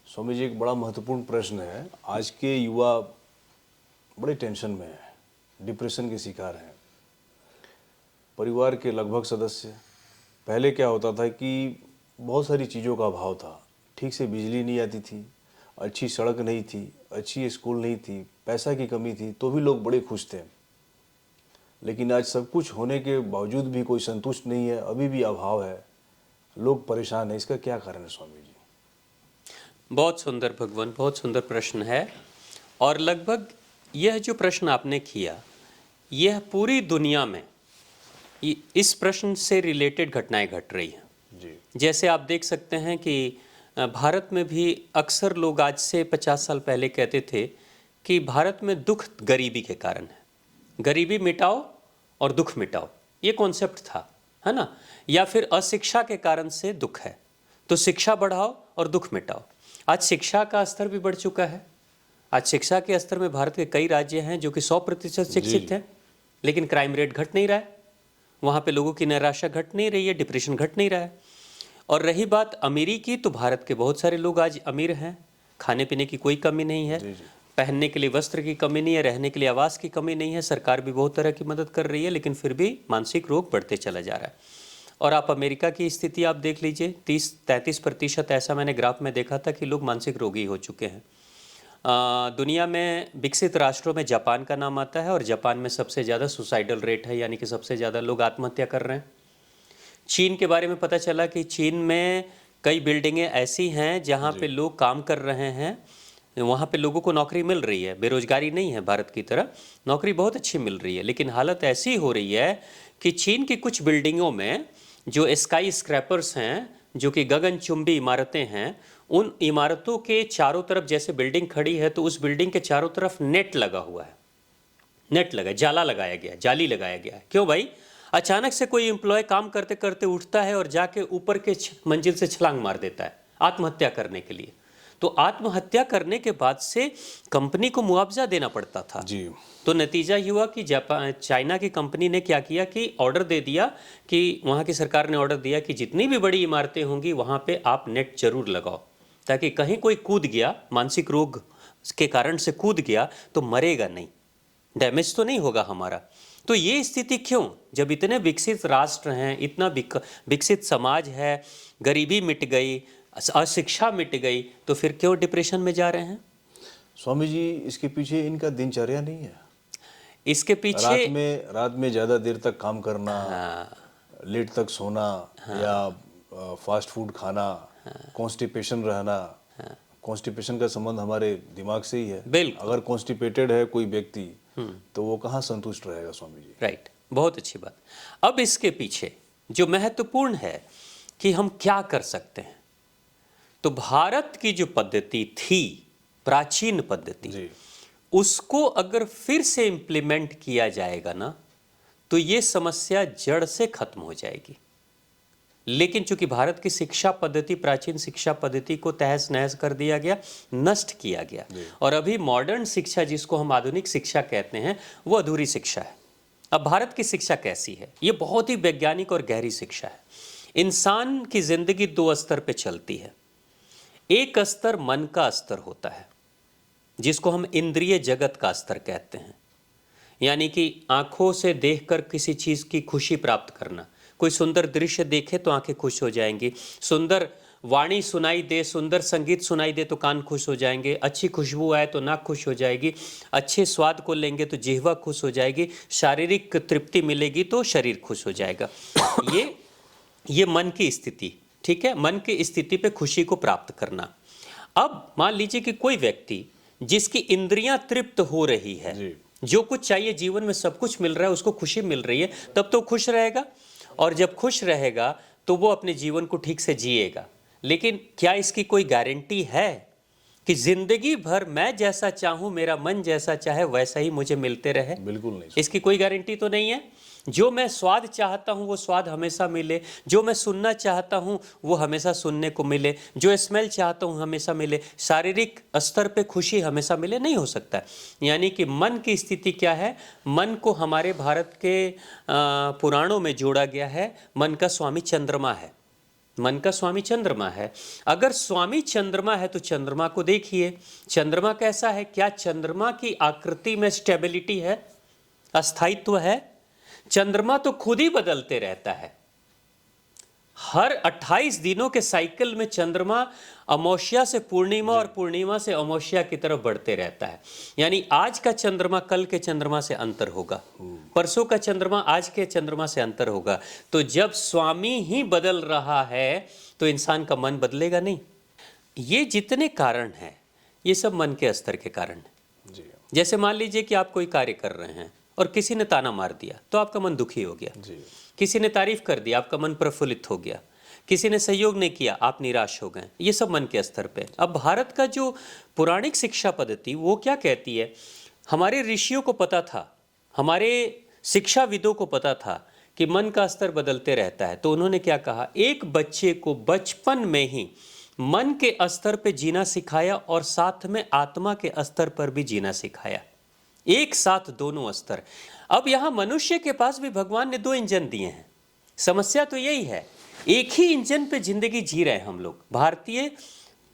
स्वामी जी, एक बड़ा महत्वपूर्ण प्रश्न है। आज के युवा बड़े टेंशन में हैं, डिप्रेशन के शिकार हैं। परिवार के लगभग सदस्य, पहले क्या होता था कि बहुत सारी चीज़ों का अभाव था। ठीक से बिजली नहीं आती थी, अच्छी सड़क नहीं थी, अच्छी स्कूल नहीं थी, पैसा की कमी थी, तो भी लोग बड़े खुश थे। लेकिन आज सब कुछ होने के बावजूद भी कोई संतुष्ट नहीं है, अभी भी अभाव है, लोग परेशान हैं। इसका क्या कारण है स्वामी जी? बहुत सुंदर भगवान, बहुत सुंदर प्रश्न है। और लगभग यह जो प्रश्न आपने किया, यह पूरी दुनिया में इस प्रश्न से रिलेटेड घटनाएं घट रही हैं। जी। जैसे आप देख सकते हैं कि भारत में भी अक्सर लोग आज से 50 साल पहले कहते थे कि भारत में दुख गरीबी के कारण है, गरीबी मिटाओ और दुख मिटाओ, ये कॉन्सेप्ट था, है ना। या फिर अशिक्षा के कारण से दुख है, तो शिक्षा बढ़ाओ और दुख मिटाओ। आज शिक्षा का स्तर भी बढ़ चुका है। आज शिक्षा के स्तर में भारत के कई राज्य हैं जो कि 100% शिक्षित हैं, लेकिन क्राइम रेट घट नहीं रहा है, वहाँ पे लोगों की निराशा घट नहीं रही है, डिप्रेशन घट नहीं रहा है। और रही बात अमीरी की, तो भारत के बहुत सारे लोग आज अमीर हैं, खाने पीने की कोई कमी नहीं है, पहनने के लिए वस्त्र की कमी नहीं है, रहने के लिए आवास की कमी नहीं है, सरकार भी बहुत तरह की मदद कर रही है, लेकिन फिर भी मानसिक रोग बढ़ते चला जा रहा है। और आप अमेरिका की स्थिति आप देख लीजिए, 30-33% ऐसा मैंने ग्राफ में देखा था कि लोग मानसिक रोगी हो चुके हैं। दुनिया में विकसित राष्ट्रों में जापान का नाम आता है, और जापान में सबसे ज़्यादा सुसाइडल रेट है, यानी कि सबसे ज़्यादा लोग आत्महत्या कर रहे हैं। चीन के बारे में पता चला कि चीन में कई बिल्डिंगें ऐसी हैं जहाँ पे लोग काम कर रहे हैं, वहाँ पे लोगों को नौकरी मिल रही है, बेरोजगारी नहीं है, भारत की तरह नौकरी बहुत अच्छी मिल रही है। लेकिन हालत ऐसी हो रही है कि चीन की कुछ बिल्डिंगों में जो स्काई स्क्रैपर्स हैं, जो कि गगनचुंबी इमारतें हैं, उन इमारतों के चारों तरफ, जैसे बिल्डिंग खड़ी है तो उस बिल्डिंग के चारों तरफ नेट लगा हुआ है, नेट लगा, जाला लगाया गया है, जाली लगाया गया है। क्यों भाई? अचानक से कोई एम्प्लॉय काम करते करते उठता है और जाके ऊपर के मंजिल से छलांग मार देता है आत्महत्या करने के लिए। तो आत्महत्या करने के बाद से कंपनी को मुआवजा देना पड़ता था जी। तो नतीजा ये हुआ कि चाइना की कंपनी ने क्या किया कि ऑर्डर दे दिया, कि वहाँ की सरकार ने ऑर्डर दिया कि जितनी भी बड़ी इमारतें होंगी वहाँ पे आप नेट जरूर लगाओ, ताकि कहीं कोई कूद गया, मानसिक रोग के कारण से कूद गया तो मरेगा नहीं, डैमेज तो नहीं होगा हमारा। तो ये स्थिति क्यों? जब इतने विकसित राष्ट्र हैं, इतना विकसित समाज है, गरीबी मिट गई, अशिक्षा मिट गई, तो फिर क्यों डिप्रेशन में जा रहे हैं? स्वामी जी, इसके पीछे इनका दिनचर्या नहीं है? इसके पीछे रात में ज़्यादा देर तक काम करना, लेट तक सोना, या फास्ट फूड खाना, कॉन्स्टिपेशन रहना। कॉन्स्टिपेशन का संबंध हमारे दिमाग से ही है। बिल्कुल। अगर कॉन्स्टिपेटेड है कोई व्यक्ति तो वो कहाँ संतुष्ट रहेगा स्वामी जी? राइट, बहुत अच्छी बात। अब इसके पीछे जो महत्वपूर्ण है कि हम क्या कर सकते हैं, तो भारत की जो पद्धति थी, प्राचीन पद्धति, उसको अगर फिर से इम्प्लीमेंट किया जाएगा ना, तो ये समस्या जड़ से खत्म हो जाएगी। लेकिन चूंकि भारत की शिक्षा पद्धति, प्राचीन शिक्षा पद्धति को तहस नहस कर दिया गया, नष्ट किया गया, और अभी मॉडर्न शिक्षा, जिसको हम आधुनिक शिक्षा कहते हैं, वो अधूरी शिक्षा है। अब भारत की शिक्षा कैसी है? ये बहुत ही वैज्ञानिक और गहरी शिक्षा है। इंसान की जिंदगी 2 स्तर पे चलती है। एक स्तर मन का स्तर होता है, जिसको हम इंद्रिय जगत का स्तर कहते हैं, यानी कि आंखों से देखकर किसी चीज की खुशी प्राप्त करना। कोई सुंदर दृश्य देखे तो आंखें खुश हो जाएंगी, सुंदर वाणी सुनाई दे, सुंदर संगीत सुनाई दे तो कान खुश हो जाएंगे, अच्छी खुशबू आए तो नाक खुश हो जाएगी, अच्छे स्वाद को लेंगे तो जिह्वा खुश हो जाएगी, शारीरिक तृप्ति मिलेगी तो शरीर खुश हो जाएगा। ये मन की स्थिति, ठीक है, मन की स्थिति पे खुशी को प्राप्त करना। अब मान लीजिए कि कोई व्यक्ति जिसकी इंद्रियां तृप्त हो रही है, जो कुछ चाहिए जीवन में सब कुछ मिल रहा है, उसको खुशी मिल रही है, तब तो खुश रहेगा, और जब खुश रहेगा तो वो अपने जीवन को ठीक से जिएगा। लेकिन क्या इसकी कोई गारंटी है कि जिंदगी भर मैं जैसा चाहूं, मेरा मन जैसा चाहे वैसा ही मुझे मिलते रहे? बिल्कुल नहीं। इसकी कोई गारंटी तो नहीं है। जो मैं स्वाद चाहता हूं वो स्वाद हमेशा मिले, जो मैं सुनना चाहता हूं वो हमेशा सुनने को मिले, जो स्मेल चाहता हूं हमेशा मिले, शारीरिक स्तर पे खुशी हमेशा मिले, नहीं हो सकता। यानी कि मन की स्थिति क्या है? मन को हमारे भारत के पुराणों में जोड़ा गया है, मन का स्वामी चंद्रमा है। मन का स्वामी चंद्रमा है। अगर स्वामी चंद्रमा है तो चंद्रमा को देखिए, चंद्रमा कैसा है? क्या चंद्रमा की आकृति में स्टेबिलिटी है, अस्थायित्व है? चंद्रमा तो खुद ही बदलते रहता है। हर 28 दिनों के साइकिल में चंद्रमा अमावस्या से पूर्णिमा और पूर्णिमा से अमावस्या की तरफ बढ़ते रहता है। यानी आज का चंद्रमा कल के चंद्रमा से अंतर होगा, परसों का चंद्रमा आज के चंद्रमा से अंतर होगा। तो जब स्वामी ही बदल रहा है तो इंसान का मन बदलेगा नहीं। ये जितने कारण हैं ये सब मन के स्तर के कारण हैं। जी जैसे मान लीजिए कि आप कोई कार्य कर रहे हैं और किसी ने ताना मार दिया तो आपका मन दुखी हो गया। जी किसी ने तारीफ कर दी, आपका मन प्रफुल्लित हो गया। किसी ने सहयोग नहीं किया, आप निराश हो गए। ये सब मन के स्तर पे। अब भारत का जो पौराणिक शिक्षा पद्धति वो क्या कहती है? हमारे ऋषियों को पता था, हमारे शिक्षाविदों को पता था कि मन का स्तर बदलते रहता है। तो उन्होंने क्या कहा? एक बच्चे को बचपन में ही मन के स्तर पे जीना सिखाया और साथ में आत्मा के स्तर पर भी जीना सिखाया, एक साथ दोनों स्तर। अब यहां मनुष्य के पास भी भगवान ने 2 इंजन दिए हैं। समस्या तो यही है, एक ही इंजन पे जिंदगी जी रहे हैं हम लोग। भारतीय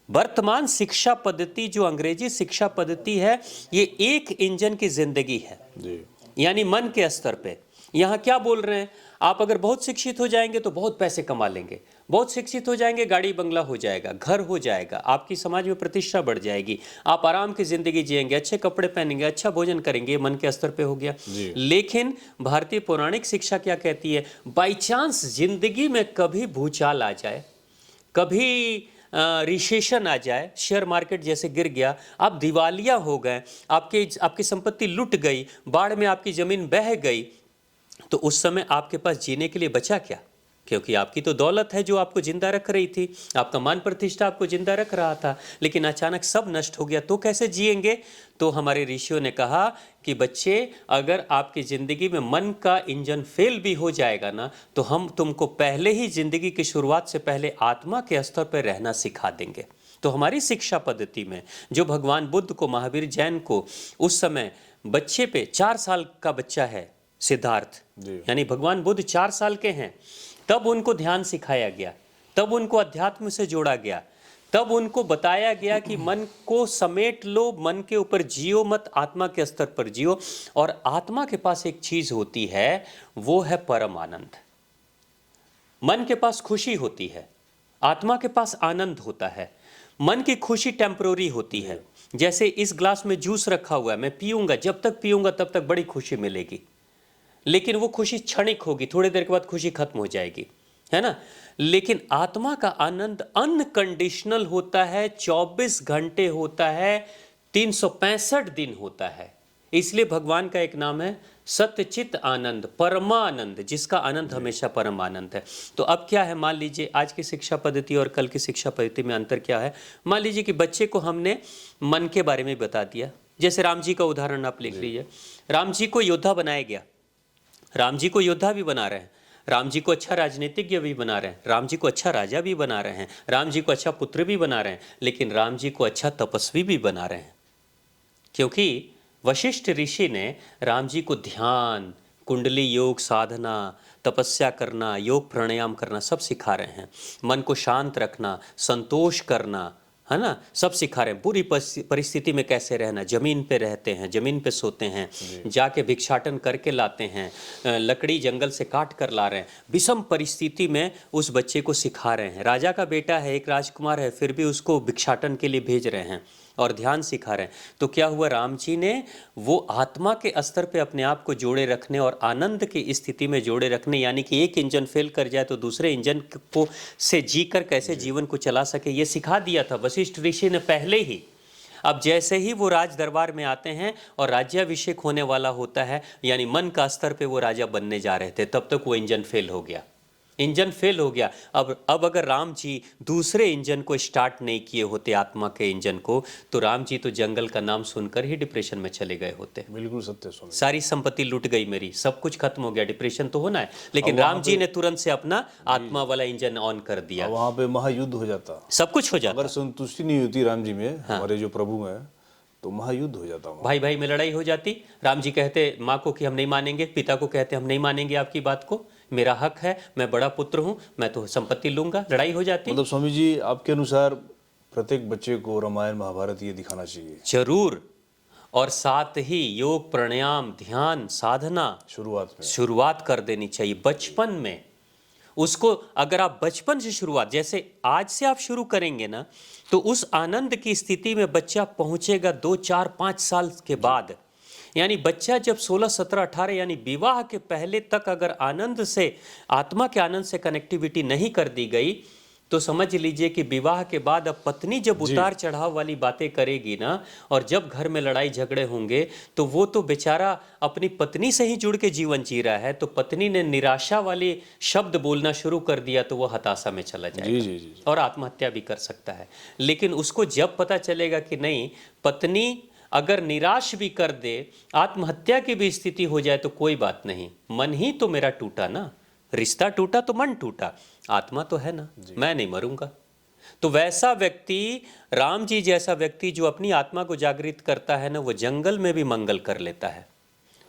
वर्तमान शिक्षा पद्धति जो अंग्रेजी शिक्षा पद्धति है, ये एक इंजन की जिंदगी है, जी यानी मन के स्तर पे। यहाँ क्या बोल रहे हैं? आप अगर बहुत शिक्षित हो जाएंगे तो बहुत पैसे कमा लेंगे, बहुत शिक्षित हो जाएंगे गाड़ी बंगला हो जाएगा, घर हो जाएगा, आपकी समाज में प्रतिष्ठा बढ़ जाएगी, आप आराम की जिंदगी जिएंगे, अच्छे कपड़े पहनेंगे, अच्छा भोजन करेंगे। ये मन के स्तर पे हो गया। लेकिन भारतीय पौराणिक शिक्षा क्या कहती है? बाई चांस जिंदगी में कभी भूचाल आ जाए, कभी रिसेशन आ जाए, शेयर मार्केट जैसे गिर गया, आप दिवालिया हो गए, आपकी संपत्ति लुट गई, बाढ़ में आपकी जमीन बह गई, तो उस समय आपके पास जीने के लिए बचा क्या? क्योंकि आपकी तो दौलत है जो आपको जिंदा रख रही थी, आपका मान प्रतिष्ठा आपको जिंदा रख रहा था, लेकिन अचानक सब नष्ट हो गया, तो कैसे जिएंगे? तो हमारे ऋषियों ने कहा कि बच्चे, अगर आपकी जिंदगी में मन का इंजन फेल भी हो जाएगा ना, तो हम तुमको पहले ही जिंदगी की शुरुआत से पहले आत्मा के स्तर पर रहना सिखा देंगे। तो हमारी शिक्षा पद्धति में जो भगवान बुद्ध को, महावीर जैन को उस समय बच्चे पे, 4 साल का बच्चा है सिद्धार्थ, यानी भगवान बुद्ध 4 साल के हैं, तब उनको ध्यान सिखाया गया, तब उनको अध्यात्म से जोड़ा गया, तब उनको बताया गया कि मन को समेट लो, मन के ऊपर जियो मत, आत्मा के स्तर पर जियो। और आत्मा के पास एक चीज होती है, वो है परम आनंद। मन के पास खुशी होती है, आत्मा के पास आनंद होता है। मन की खुशी टेम्पररी होती है। जैसे इस ग्लास में जूस रखा हुआ है, मैं पीऊंगा, जब तक पीऊंगा तब तक बड़ी खुशी मिलेगी, लेकिन वो खुशी क्षणिक होगी, थोड़ी देर के बाद खुशी खत्म हो जाएगी, है ना? लेकिन आत्मा का आनंद अनकंडीशनल होता है, 24 घंटे होता है, 365 दिन होता है। इसलिए भगवान का एक नाम है सत्यचित आनंद, परमानंद, जिसका आनंद हमेशा परम आनंद है। तो अब क्या है, मान लीजिए आज की शिक्षा पद्धति और कल की शिक्षा पद्धति में अंतर क्या है? मान लीजिए कि बच्चे को हमने मन के बारे में बता दिया। जैसे राम जी का उदाहरण आप लिख लीजिए। राम जी को योद्धा बनाया गया, राम जी को योद्धा भी बना रहे हैं, राम जी को अच्छा राजनीतिज्ञ भी बना रहे हैं, राम जी को अच्छा राजा भी बना रहे हैं, राम जी को अच्छा पुत्र भी बना रहे हैं, लेकिन राम जी को अच्छा तपस्वी भी बना रहे हैं। क्योंकि वशिष्ठ ऋषि ने राम जी को ध्यान, कुंडली योग साधना, तपस्या करना, योग प्राणायाम करना सब सिखा रहे हैं। मन को शांत रखना, संतोष करना, है ना, सब सिखा रहे हैं। बुरी परिस्थिति में कैसे रहना, जमीन पे रहते हैं, जमीन पे सोते हैं, जाके भिक्षाटन करके लाते हैं, लकड़ी जंगल से काट कर ला रहे हैं, विषम परिस्थिति में उस बच्चे को सिखा रहे हैं। राजा का बेटा है, एक राजकुमार है, फिर भी उसको भिक्षाटन के लिए भेज रहे हैं और ध्यान सिखा रहे हैं। तो क्या हुआ, राम जी ने वो आत्मा के स्तर पे अपने आप को जोड़े रखने और आनंद की स्थिति में जोड़े रखने, यानी कि एक इंजन फेल कर जाए तो दूसरे इंजन को से जीकर कैसे जीवन को चला सके, ये सिखा दिया था वशिष्ठ ऋषि ने पहले ही। अब जैसे ही वो राज दरबार में आते हैं और राज्याभिषेक होने वाला होता है, यानी मन का स्तर पे वो राजा बनने जा रहे थे, तब तक वो इंजन फेल हो गया, इंजन फेल हो गया। अब अगर राम जी दूसरे इंजन को स्टार्ट नहीं किए होते, आत्मा के इंजन को, तो राम जी तो जंगल का नाम सुनकर ही डिप्रेशन में चले गए होते। बिल्कुल सत्य स्वामी। सारी संपत्ति लुट गई मेरी, सब कुछ खत्म हो गया, डिप्रेशन तो होना है, लेकिन राम जी ने तुरंत से अपना आत्मा वाला इंजन ऑन कर दिया, वहां पे महायुद्ध हो जाता, सब कुछ हो जाता। अगर संतुष्टि नहीं होती राम जी में, हमारे जो प्रभु हैं, तो महायुद्ध हो जाता, भाई भाई में लड़ाई हो जाती। राम जी कहते माँ को कि हम नहीं मानेंगे, पिता को कहते हम नहीं मानेंगे आपकी बात को, मेरा हक है, मैं बड़ा पुत्र हूँ, मैं तो संपत्ति लूंगा, लड़ाई हो जाती। मतलब स्वामी जी, आपके अनुसार प्रत्येक बच्चे को रामायण महाभारत ये दिखाना चाहिए जरूर। और साथ ही योग, प्राणायाम, ध्यान, साधना शुरुआत में। शुरुआत कर देनी चाहिए बचपन में। उसको अगर आप बचपन से शुरुआत, जैसे आज से आप शुरू करेंगे ना, तो उस आनंद की स्थिति में बच्चा पहुंचेगा 2, 4, 5 साल के बाद। यानी बच्चा जब 16, 17, 18 यानी विवाह के पहले तक अगर आनंद से, आत्मा के आनंद से कनेक्टिविटी नहीं कर दी गई, तो समझ लीजिए कि विवाह के बाद अब पत्नी जब उतार चढ़ाव वाली बातें करेगी ना, और जब घर में लड़ाई झगड़े होंगे, तो वो तो बेचारा अपनी पत्नी से ही जुड़ के जीवन जी रहा है, तो पत्नी ने निराशा वाले शब्द बोलना शुरू कर दिया तो वो हताशा में चला जाएगा जी। और आत्महत्या भी कर सकता है। लेकिन उसको जब पता चलेगा कि नहीं, पत्नी अगर निराश भी कर दे, आत्महत्या की भी स्थिति हो जाए तो कोई बात नहीं, मन ही तो मेरा टूटा ना, रिश्ता टूटा तो मन टूटा, आत्मा तो है ना, मैं नहीं मरूंगा। तो वैसा व्यक्ति, राम जी जैसा व्यक्ति जो अपनी आत्मा को जागृत करता है ना, वो जंगल में भी मंगल कर लेता है।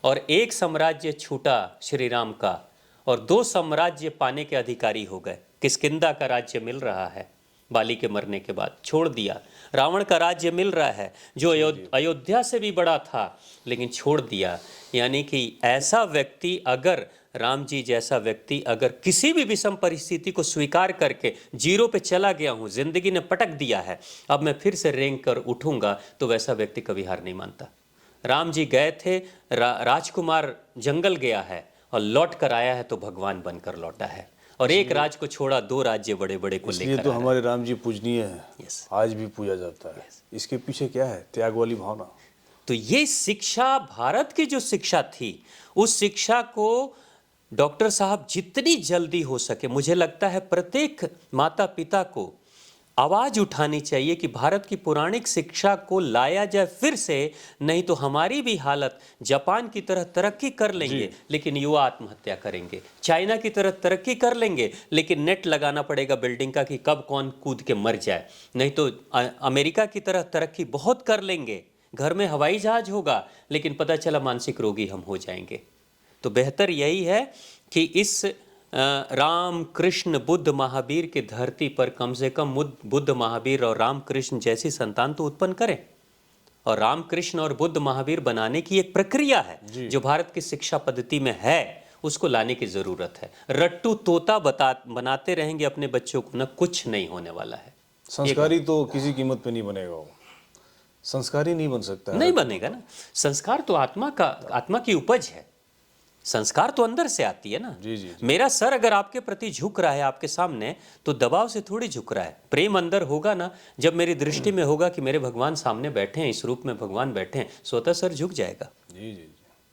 और एक साम्राज्य छूटा श्री राम का और 2 साम्राज्य पाने के अधिकारी हो गए। किष्किंधा का राज्य मिल रहा है बाली के मरने के बाद, छोड़ दिया। रावण का राज्य मिल रहा है जो अयोध्या से भी बड़ा था, लेकिन छोड़ दिया। यानी कि ऐसा व्यक्ति, अगर राम जी जैसा व्यक्ति अगर किसी भी विषम परिस्थिति को स्वीकार करके जीरो पे चला गया हूँ, जिंदगी ने पटक दिया है, अब मैं फिर से रेंग कर उठूंगा, तो वैसा व्यक्ति कभी हार नहीं मानता। राम जी गए थे, राजकुमार जंगल गया है और लौट कर आया है तो भगवान बनकर लौटा है। और एक राज को छोड़ा, 2 राज्य बड़े बड़े को लेकर। इसलिए तो हमारे राम जी पूजनीय है, Yes. आज भी पूजा जाता है। इसके पीछे क्या है? त्याग वाली भावना। तो ये शिक्षा, भारत की जो शिक्षा थी, उस शिक्षा को डॉक्टर साहब जितनी जल्दी हो सके, मुझे लगता है प्रत्येक माता पिता को आवाज उठानी चाहिए कि भारत की पौराणिक शिक्षा को लाया जाए फिर से, नहीं तो हमारी भी हालत जापान की तरह तरक्की कर लेंगे लेकिन युवा आत्महत्या करेंगे, चाइना की तरह तरक्की कर लेंगे लेकिन नेट लगाना पड़ेगा बिल्डिंग का कि कब कौन कूद के मर जाए, नहीं तो अमेरिका की तरह तरक्की बहुत कर लेंगे, घर में हवाई जहाज होगा, लेकिन पता चला मानसिक रोगी हम हो जाएंगे। तो बेहतर यही है कि इस राम कृष्ण बुद्ध महावीर की धरती पर कम से कम बुद्ध महावीर और राम कृष्ण जैसी संतान तो उत्पन्न करें। और राम कृष्ण और बुद्ध महावीर बनाने की एक प्रक्रिया है जो भारत की शिक्षा पद्धति में है, उसको लाने की जरूरत है। रट्टू तोता बनाते रहेंगे अपने बच्चों को ना, कुछ नहीं होने वाला है। संस्कारी तो किसी कीमत पे नहीं बनेगा, वो संस्कारी नहीं बन सकता है। नहीं बनेगा ना। संस्कार तो आत्मा की उपज है। संस्कार तो अंदर से आती है ना। जी। मेरा सर अगर आपके प्रति झुक रहा है आपके सामने, तो दबाव से थोड़ी झुक रहा है, प्रेम अंदर होगा ना। जब मेरी दृष्टि में होगा कि मेरे भगवान सामने बैठे हैं, इस रूप में भगवान बैठे हैं, स्वतः सर झुक जाएगा। जी।